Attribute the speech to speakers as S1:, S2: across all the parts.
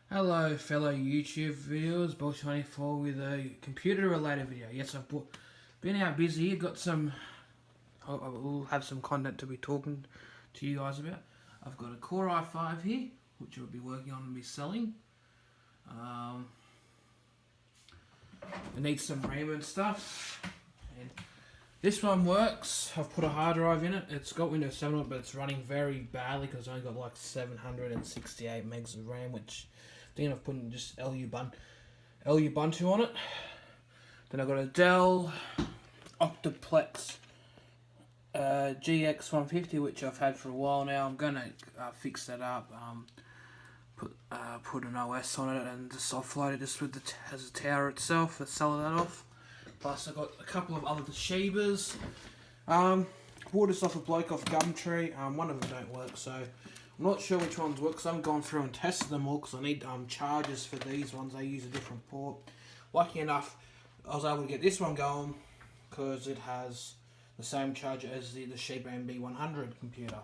S1: Hello fellow YouTube viewers, Bolt24 with a computer related video. Yes, I've been out busy, got some, I will have some content to be talking to you guys about. I've got a Core i5 here, which I'll be working on and be selling. It needs some RAM and stuff. And this one works. I've put a hard drive in it. It's got Windows 7 on it, but it's running very badly because it's only got like 768 megs of RAM, which I think I've put just LU Ubuntu on it. Then I've got a Dell Octoplex GX150, which I've had for a while now. I'm gonna fix that up, put an OS on it, and just offload it just with the as a tower itself. Let's sell that off. Plus I've got a couple of other Toshibas. Bought this off a bloke off Gumtree. One of them don't work, so I'm not sure which ones work. So I'm going through and testing them all because I need chargers for these ones. They use a different port. Lucky enough, I was able to get this one going because it has the same charger as the Toshiba MB100 computer.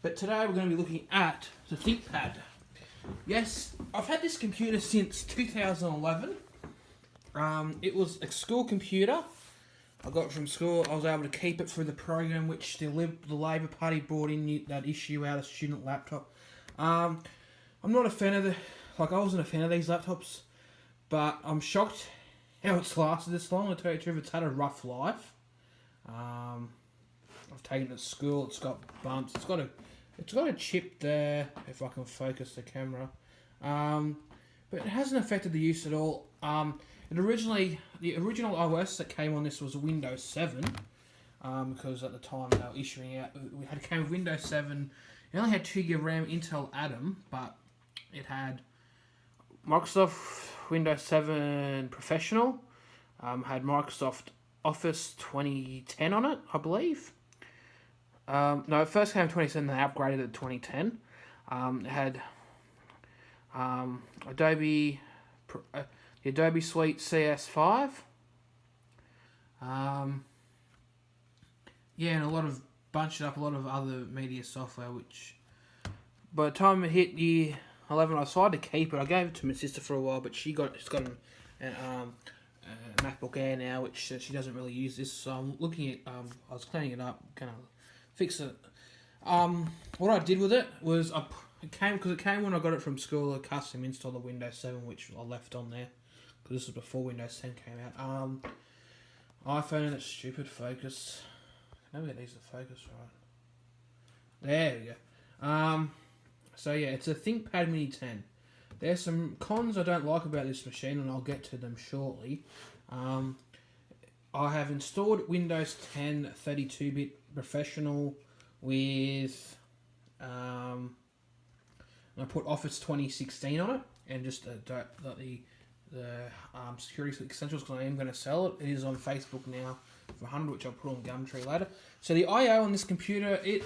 S1: But today we're going to be looking at the ThinkPad. Yes, I've had this computer since 2011. It was a school computer. I got it from school. I was able to keep it through the program which the Labor Party brought in, that issue out a student laptop. I'm not a fan of I wasn't a fan of these laptops, but I'm shocked how it's lasted this long. To tell you the truth, it's had a rough life. I've taken it to school. It's got bumps. It's got a chip there. If I can focus the camera, but it hasn't affected the use at all. The original OS that came on this was Windows 7, because at the time they were issuing out, came with Windows 7. It only had 2 GB RAM Intel Atom, but it had Microsoft Windows 7 Professional, had Microsoft Office 2010 on it, I believe. No, it first came in 207, they upgraded it to 2010. It had the Adobe Suite CS5. Yeah, and bunched up a lot of other media software, which by the time it hit year 11, I decided to keep it. I gave it to my sister for a while, but she's got a MacBook Air now, which she doesn't really use this. So I'm looking at, I was cleaning it up, gonna fix it. What I did with it was it came when I got it from school. I custom installed the Windows 7, which I left on there because this was before Windows 10 came out. iPhone and its stupid focus. I never get these to focus right. There we go. So yeah, it's a ThinkPad Mini 10. There's some cons I don't like about this machine, and I'll get to them shortly. I have installed Windows 10 32-bit Professional with I put Office 2016 on it, and just the security essentials because I am going to sell it. It is on Facebook now for 100, which I'll put on Gumtree later. So the I/O on this computer, it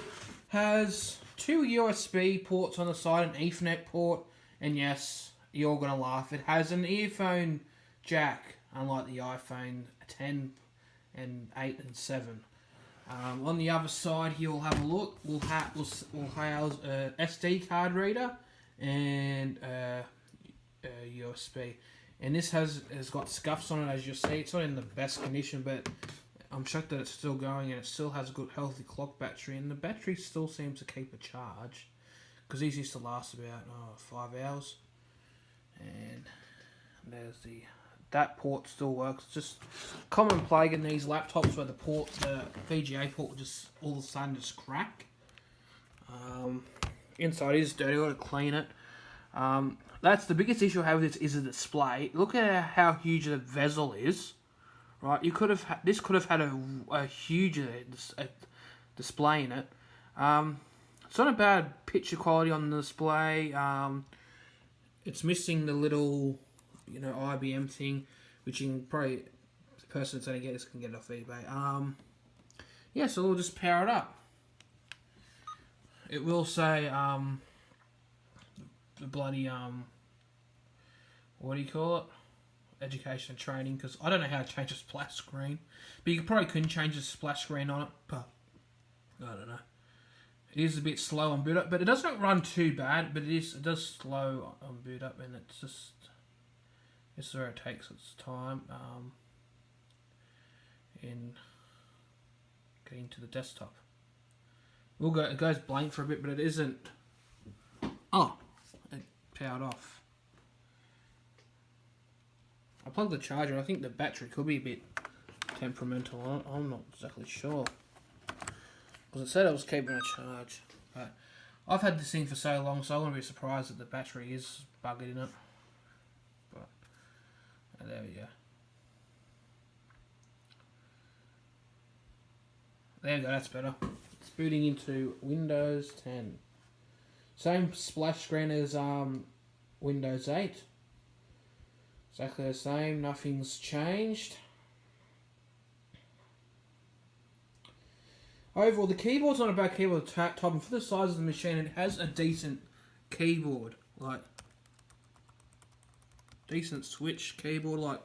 S1: has 2 USB ports on the side, an Ethernet port, and yes, you're going to laugh, it has an earphone jack, unlike the iPhone 10 and 8 and 7. On the other side here, we'll have a look. We'll house a SD card reader and USB. And this has got scuffs on it, as you'll see. It's not in the best condition, but I'm shocked that it's still going, and it still has a good healthy clock battery, and the battery still seems to keep a charge, because these used to last about 5 hours. And there's that port still works. It's just common plague in these laptops where the VGA port will just all of a sudden just crack. Inside is dirty, I've got to clean it. that's the biggest issue I have with this is the display. Look at how huge the bezel is, right? You could have this could have had a huge display in it. It's not a bad picture quality on the display. It's missing the little, IBM thing, which you can probably, the person that's going to get this can get it off eBay. Yeah, so we'll just power it up. It will say, the bloody, what do you call it? Education and training, because I don't know how to change a splash screen. But you probably couldn't change the splash screen on it, but I don't know. It is a bit slow on boot up, but it doesn't run too bad, but it does slow on boot up, and it's just where it takes its time in getting to the desktop. It goes blank for a bit, but it isn't. Oh, it powered off. I plugged the charger. I think the battery could be a bit temperamental. I'm not exactly sure. Because it said I was keeping a charge. But I've had this thing for so long, so I wouldn't be surprised that the battery is buggered in it. But there we go. There we go, that's better. It's booting into Windows 10. Same splash screen as Windows 8. Exactly the same, nothing's changed. Overall, the keyboard's not a bad keyboard top, and for the size of the machine, it has a decent keyboard. Like, decent switch keyboard, like,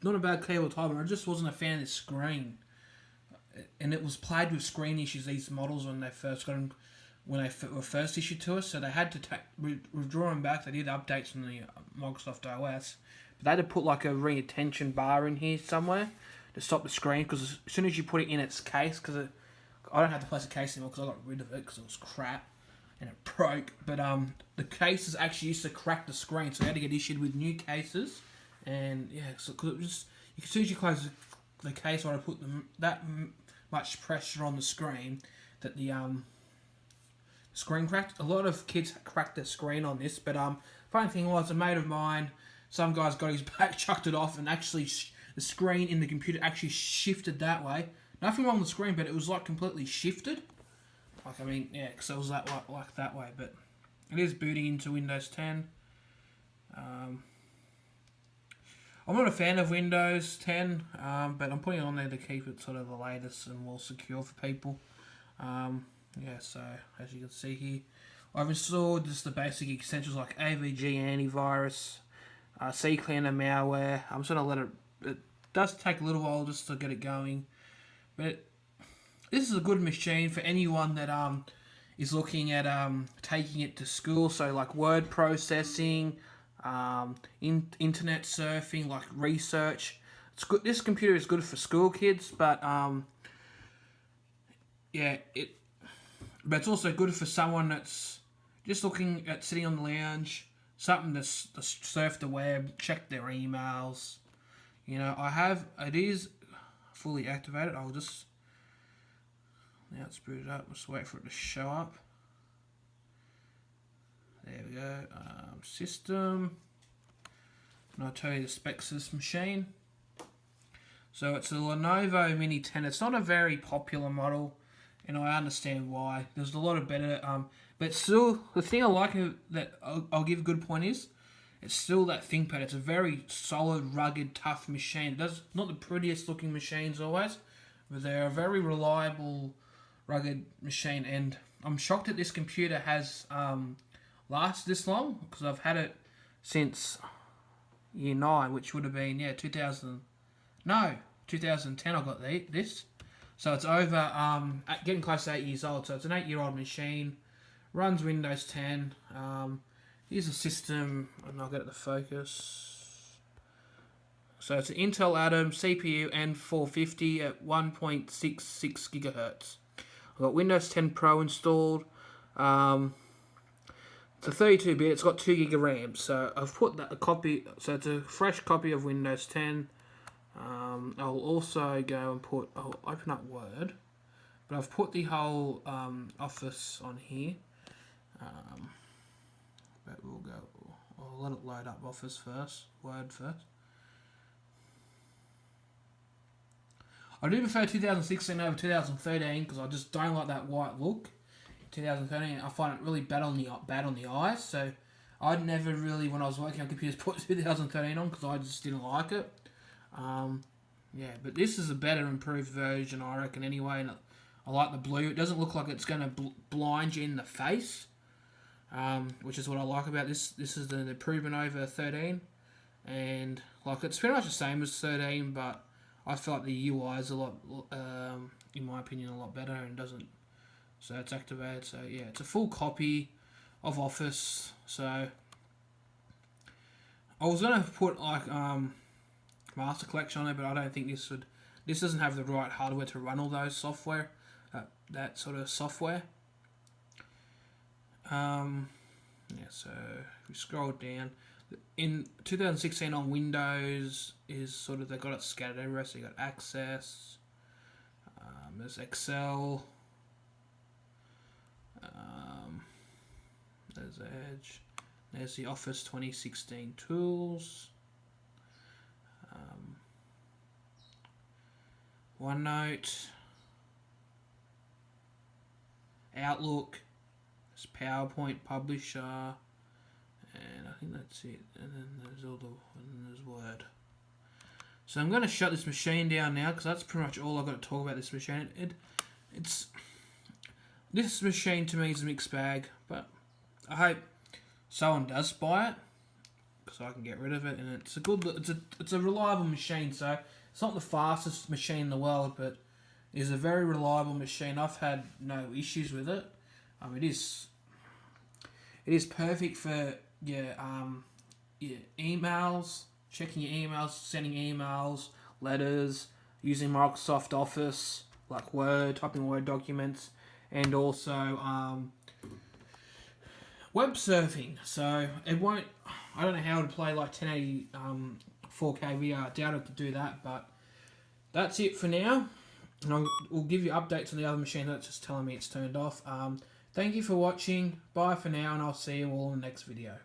S1: not a bad keyboard type, I just wasn't a fan of the screen. And it was plagued with screen issues, these models, when they first got them, when they were first issued to us, so they had to withdraw them back. They did updates on the Microsoft OS, but they had to put like a retention bar in here somewhere to stop the screen, because as soon as you put it in its case, because I don't have to place a case anymore because I got rid of it because it was crap and it broke. But the cases actually used to crack the screen, so I had to get issued with new cases. And yeah, so cause it was, as soon as you close the case, I put that much pressure on the screen that the screen cracked. A lot of kids cracked the screen on this, but funny thing was, a mate of mine, some guy's got his back, chucked it off, and actually the screen in the computer actually shifted that way. Nothing wrong with the screen, but it was like completely shifted. Like, I mean, yeah, because it was like that way. But it is booting into Windows 10. I'm not a fan of Windows 10, but I'm putting it on there to keep it sort of the latest and more secure for people. Yeah, so as you can see here, I've installed just the basic essentials like AVG antivirus, CCleaner malware. I'm just going to let it does take a little while just to get it going. But this is a good machine for anyone that is looking at taking it to school. So like word processing, internet surfing, like research. It's good. This computer is good for school kids, but yeah, but it's also good for someone that's just looking at sitting on the lounge, something to surf the web, check their emails. It is fully activated. I'll just, now it's booted up, just wait for it to show up. There we go. System, and I'll tell you the specs of this machine. So it's a Lenovo Mini 10. It's not a very popular model, and I understand why. There's a lot of better, but still, the thing I like that I'll give a good point is, it's still that ThinkPad. It's a very solid, rugged, tough machine. It's not the prettiest looking machines always, but they're a very reliable, rugged machine. And I'm shocked that this computer has lasted this long, because I've had it since year 9, which would have been 2010. I got this, so it's over getting close to 8 years old. So it's an 8-year-old machine, runs Windows 10. Here's the system, and I'll get it to focus. So it's an Intel Atom CPU N450 at 1.66 gigahertz. I've got Windows 10 Pro installed. It's a 32-bit. It's got 2 gig of RAM. So I've put a copy. So it's a fresh copy of Windows 10. I'll also go and I'll open up Word, but I've put the whole Office on here. But I'll I'll let it load up Office first, Word first. I do prefer 2016 over 2013 because I just don't like that white look. 2013, I find it really bad on the eyes. So I'd never really, when I was working on computers, put 2013 on because I just didn't like it. Yeah, but this is a better improved version, I reckon. Anyway, and I like the blue. It doesn't look like it's going to blind you in the face, which is what I like about this. This is an improvement over 13, and like it's pretty much the same as 13, but I feel like the UI is a lot, in my opinion, a lot better, and doesn't. So it's activated. So yeah, it's a full copy of Office. So I was gonna put like Master Collection on it, but I don't think this would. This doesn't have the right hardware to run all those software, that sort of software. Yeah. So if we scroll down, in 2016 on Windows is sort of, they got it scattered everywhere. So you got Access, there's Excel, there's Edge, there's the Office 2016 tools, OneNote, Outlook, there's PowerPoint Publisher. And I think that's it. And then there's Word. So I'm going to shut this machine down now because that's pretty much all I've got to talk about this machine. This machine to me is a mixed bag, but I hope someone does buy it because I can get rid of it. And it's a reliable machine. So it's not the fastest machine in the world, but it's a very reliable machine. I've had no issues with it. It is perfect for your emails, checking your emails, sending emails, letters, using Microsoft Office, like Word, typing Word documents, and also web surfing. So it won't, I don't know how to play like 1080 4K video. I doubt it could do that, but that's it for now. And we'll give you updates on the other machine that's just telling me it's turned off. Thank you for watching. Bye for now, and I'll see you all in the next video.